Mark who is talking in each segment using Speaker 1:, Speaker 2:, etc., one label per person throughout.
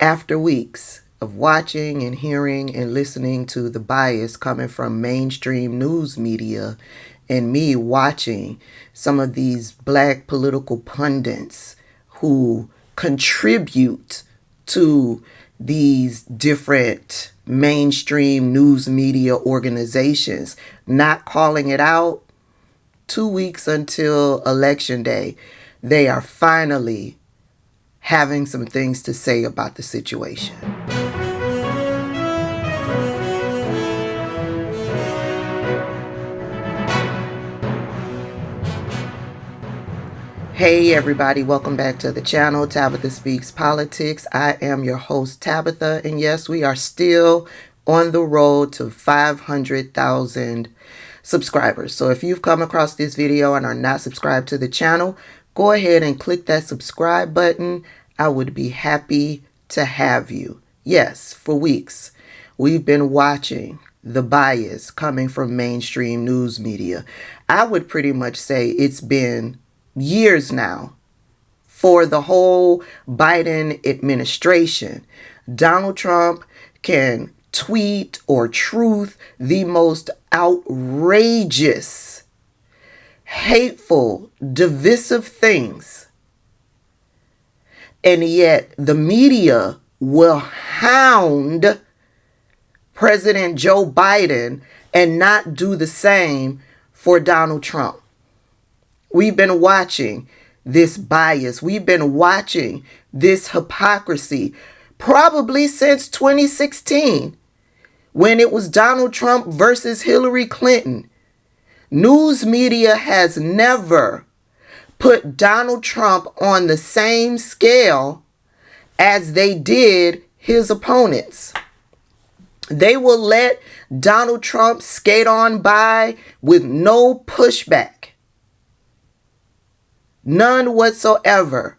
Speaker 1: After weeks of watching and hearing and listening to the bias coming from mainstream news media and me watching some of these black political pundits who contribute to these different mainstream news media organizations not calling it out, 2 weeks until election day, they are finally having some things to say about the situation. Hey everybody, welcome back to the channel, Tabitha Speaks Politics. I am your host, Tabitha, and yes, we are still on the road to 500,000 subscribers. So if you've come across this video and are not subscribed to the channel, go ahead and click that subscribe button. I would be happy to have you. Yes, for weeks, we've been watching the bias coming from mainstream news media. I would pretty much say it's been years now for the whole Biden administration. Donald Trump can tweet or truth the most outrageous, hateful, divisive things. And yet the media will hound President Joe Biden and not do the same for Donald Trump. We've been watching this bias. We've been watching this hypocrisy probably since 2016 when it was Donald Trump versus Hillary Clinton. News media has never put Donald Trump on the same scale as they did his opponents. They will let Donald Trump skate on by with no pushback. None whatsoever.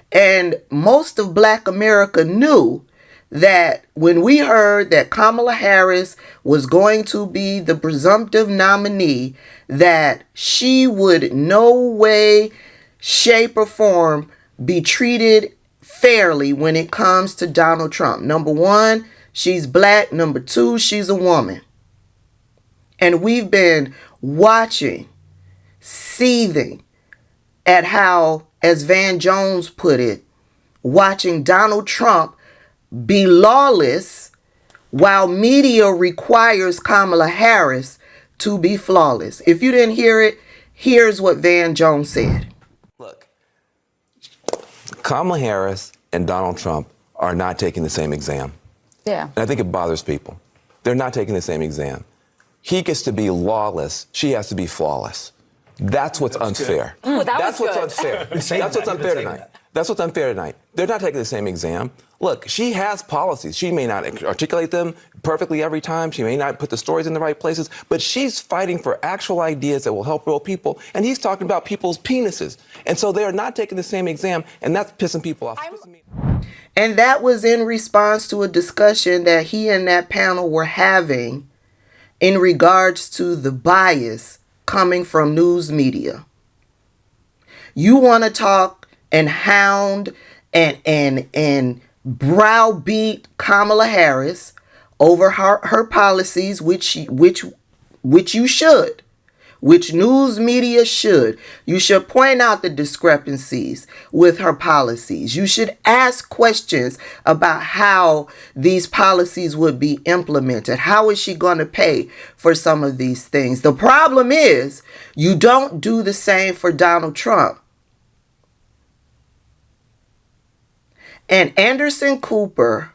Speaker 1: And most of Black America knew that when we heard that Kamala Harris was going to be the presumptive nominee, that she would no way, shape, or form be treated fairly when it comes to Donald Trump. Number one, she's black. Number two, she's a woman. And we've been watching, seething at how, as Van Jones put it, watching Donald Trump be lawless while media requires Kamala Harris to be flawless. If you didn't hear it, here's what Van Jones said.
Speaker 2: Look, Kamala Harris and Donald Trump are not taking the same exam.
Speaker 3: Yeah.
Speaker 2: And I think it bothers people. They're not taking the same exam. He gets to be lawless. She has to be flawless. That's what's unfair. That's what's unfair. That's what's unfair tonight. That's what's unfair tonight. They're not taking the same exam. Look, she has policies. She may not articulate them perfectly every time. She may not put the stories in the right places, but she's fighting for actual ideas that will help real people. And he's talking about people's penises. And so they're not taking the same exam, and that's pissing people off.
Speaker 1: And that was in response to a discussion that he and that panel were having in regards to the bias coming from news media. You want to talk and hound and browbeat Kamala Harris over her policies, which you should, which news media should. You should point out the discrepancies with her policies. You should ask questions about how these policies would be implemented. How is she going to pay for some of these things? The problem is you don't do the same for Donald Trump. And Anderson Cooper,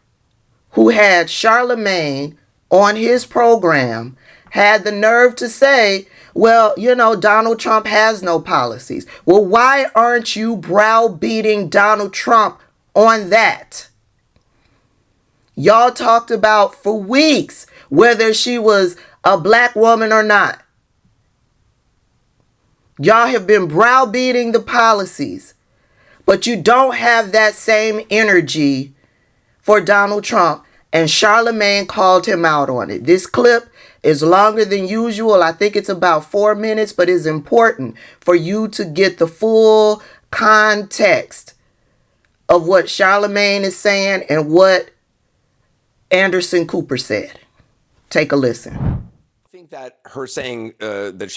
Speaker 1: who had Charlamagne on his program, had the nerve to say, well, you know, Donald Trump has no policies. Well, why aren't you browbeating Donald Trump on that? Y'all talked about for weeks whether she was a black woman or not. Y'all have been browbeating the policies, but you don't have that same energy for Donald Trump. And Charlamagne called him out on it. This clip is longer than usual. I think it's about 4 minutes, but it's important for you to get the full context of what Charlamagne is saying and what Anderson Cooper said. Take a listen.
Speaker 3: I think that her saying that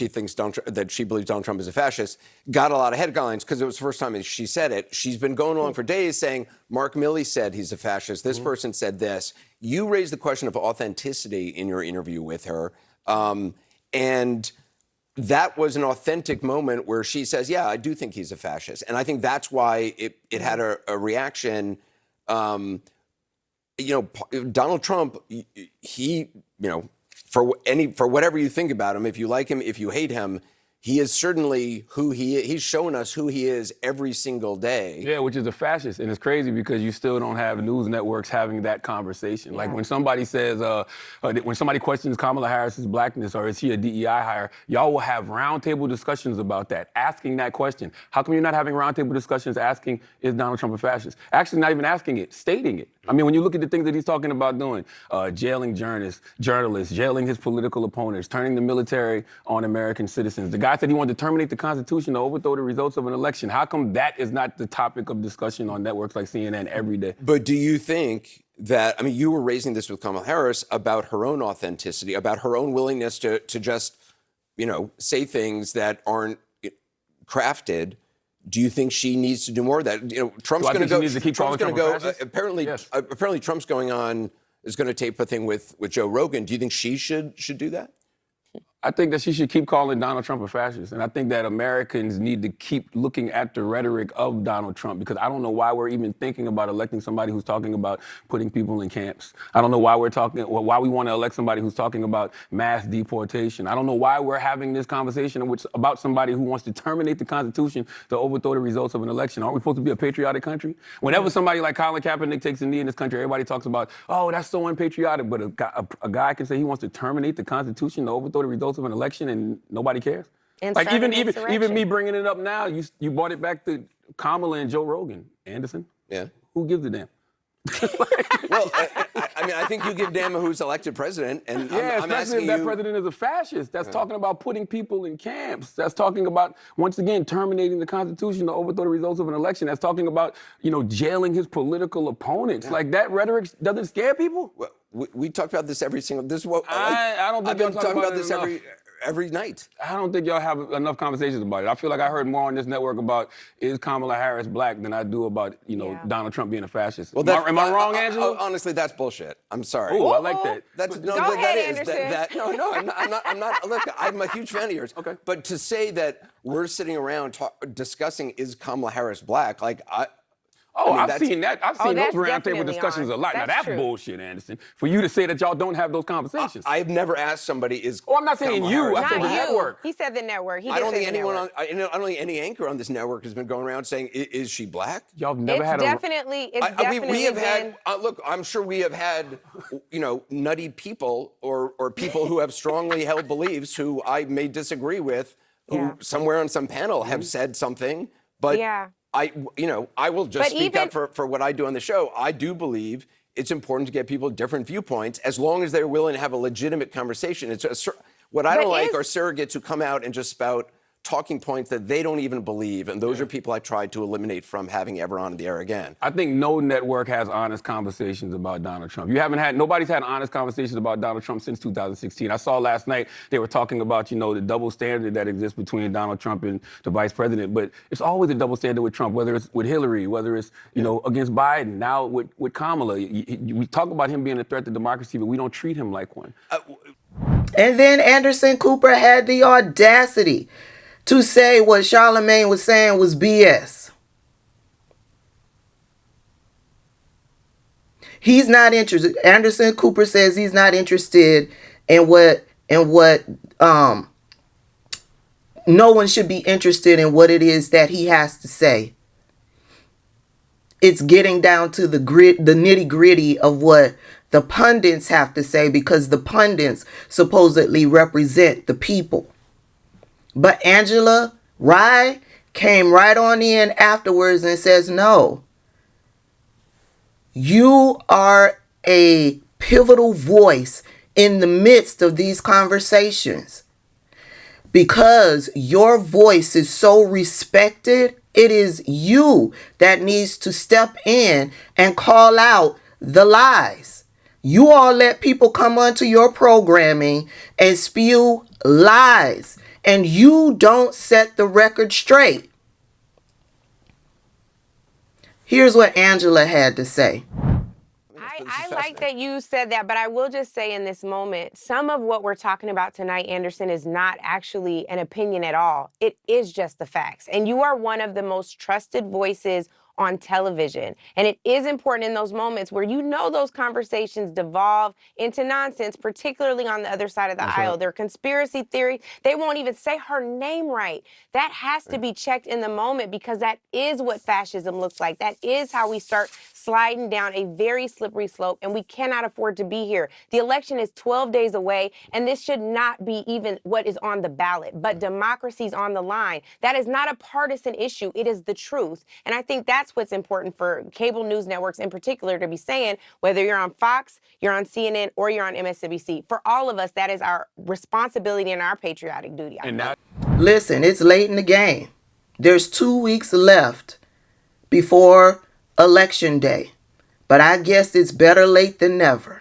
Speaker 3: she believes Donald Trump is a fascist got a lot of headlines because it was the first time that she said it. She's been going along for days saying Mark Milley said he's a fascist. This person said this. You raised the question of authenticity in your interview with her, and that was an authentic moment where she says, "Yeah, I do think he's a fascist," and I think that's why it had a reaction. Donald Trump, he, for whatever you think about him, if you like him, if you hate him, he is certainly who he is. He's shown us who he is every single day.
Speaker 4: Yeah, which is a fascist. And it's crazy because you still don't have news networks having that conversation. Yeah. Like when somebody says, when somebody questions Kamala Harris's blackness or is she a DEI hire, y'all will have roundtable discussions about that, asking that question. How come you're not having roundtable discussions asking, is Donald Trump a fascist? Actually not even asking it, stating it. I mean, when you look at the things that he's talking about doing, jailing journalists, jailing his political opponents, turning the military on American citizens. The guy said he wanted to terminate the Constitution to overthrow the results of an election. How come that is not the topic of discussion on networks like CNN every day?
Speaker 3: But do you think that, you were raising this with Kamala Harris about her own authenticity, about her own willingness to just, say things that aren't crafted. Do you think she needs to do more of that? Trump's going to go. Trump's going to go. Apparently, Trump's going on is going to tape a thing with Joe Rogan. Do you think she should do that?
Speaker 4: I think that she should keep calling Donald Trump a fascist. And I think that Americans need to keep looking at the rhetoric of Donald Trump, because I don't know why we're even thinking about electing somebody who's talking about putting people in camps. I don't know why why we want to elect somebody who's talking about mass deportation. I don't know why we're having this conversation about somebody who wants to terminate the Constitution to overthrow the results of an election. Aren't we supposed to be a patriotic country? Whenever somebody like Colin Kaepernick takes a knee in this country, everybody talks about, oh, that's so unpatriotic. But a guy can say he wants to terminate the Constitution to overthrow the results of an election and nobody cares. And like even me bringing it up now, you brought it back to Kamala and Joe Rogan. Anderson?
Speaker 3: Yeah.
Speaker 4: Who gives a damn?
Speaker 3: Well, I think you give a damn who's elected president, and I'm asking you.
Speaker 4: That president is a fascist. That's talking about putting people in camps. That's talking about, once again, terminating the Constitution to overthrow the results of an election. That's talking about, jailing his political opponents. Yeah. Like, that rhetoric doesn't scare people.
Speaker 3: Well, we talk about this every single. This is what
Speaker 4: I don't think
Speaker 3: I've been talking about this every night.
Speaker 4: I don't think y'all have enough conversations about it. I feel like I heard more on this network about is Kamala Harris black than I do about, Donald Trump being a fascist.
Speaker 3: Well, am I wrong, Angela? Honestly, that's bullshit. I'm sorry.
Speaker 4: Oh, I like that.
Speaker 3: I'm not. Look, I'm a huge fan of yours.
Speaker 4: Okay.
Speaker 3: But to say that we're sitting around discussing is Kamala Harris black,
Speaker 4: I've seen that. I've seen those roundtable discussions a lot. Now, that's bullshit, Anderson. For you to say that y'all don't have those conversations.
Speaker 3: I've never asked somebody is.
Speaker 4: Oh, I'm not saying you. I said the network.
Speaker 5: He said the network.
Speaker 3: I don't think anyone I don't think any anchor on this network has been going around saying, "Is she black?"
Speaker 4: Y'all have never had
Speaker 3: we have had. Look, I'm sure we have had, nutty people or people who have strongly held beliefs who I may disagree with, who somewhere on some panel have said something, but. Yeah. I will just speak up for what I do on the show. I do believe it's important to get people different viewpoints as long as they're willing to have a legitimate conversation. What I don't like are surrogates who come out and just spout talking points that they don't even believe, and those are people I tried to eliminate from having ever on the air again.
Speaker 4: I think no network has honest conversations about Donald Trump. Nobody's had honest conversations about Donald Trump since 2016. I saw last night they were talking about, the double standard that exists between Donald Trump and the vice president, but it's always a double standard with Trump, whether it's with Hillary, whether it's, against Biden, now with Kamala. We talk about him being a threat to democracy, but we don't treat him like one.
Speaker 1: And then Anderson Cooper had the audacity to say what Charlamagne was saying was BS. He's not interested. Anderson Cooper says he's not interested in what no one should be interested in what it is that he has to say. It's getting down to the nitty gritty of what the pundits have to say, because the pundits supposedly represent the people. But Angela Rye came right on in afterwards and says, no, you are a pivotal voice in the midst of these conversations, because your voice is so respected It is you that needs to step in and call out the lies. You all let people come onto your programming and spew lies, and you don't set the record straight. Here's what Angela had to say.
Speaker 5: I like that you said that, but I will just say in this moment, some of what we're talking about tonight, Anderson, is not actually an opinion at all. It is just the facts. And you are one of the most trusted voices on television. And it is important in those moments where you know those conversations devolve into nonsense, particularly on the other side of the aisle. Right. They're conspiracy theory. They won't even say her name right. That has to be checked in the moment, because that is what fascism looks like. That is how we start sliding down a very slippery slope, and we cannot afford to be here. The election is 12 days away, and this should not be even what is on the ballot, but democracy's on the line. That is not a partisan issue. It is the truth. And I think that's what's important for cable news networks in particular to be saying, whether you're on Fox, you're on CNN, or you're on MSNBC. For all of us, that is our responsibility and our patriotic duty.
Speaker 1: Listen, it's late in the game. There's 2 weeks left before Election Day. But I guess it's better late than never.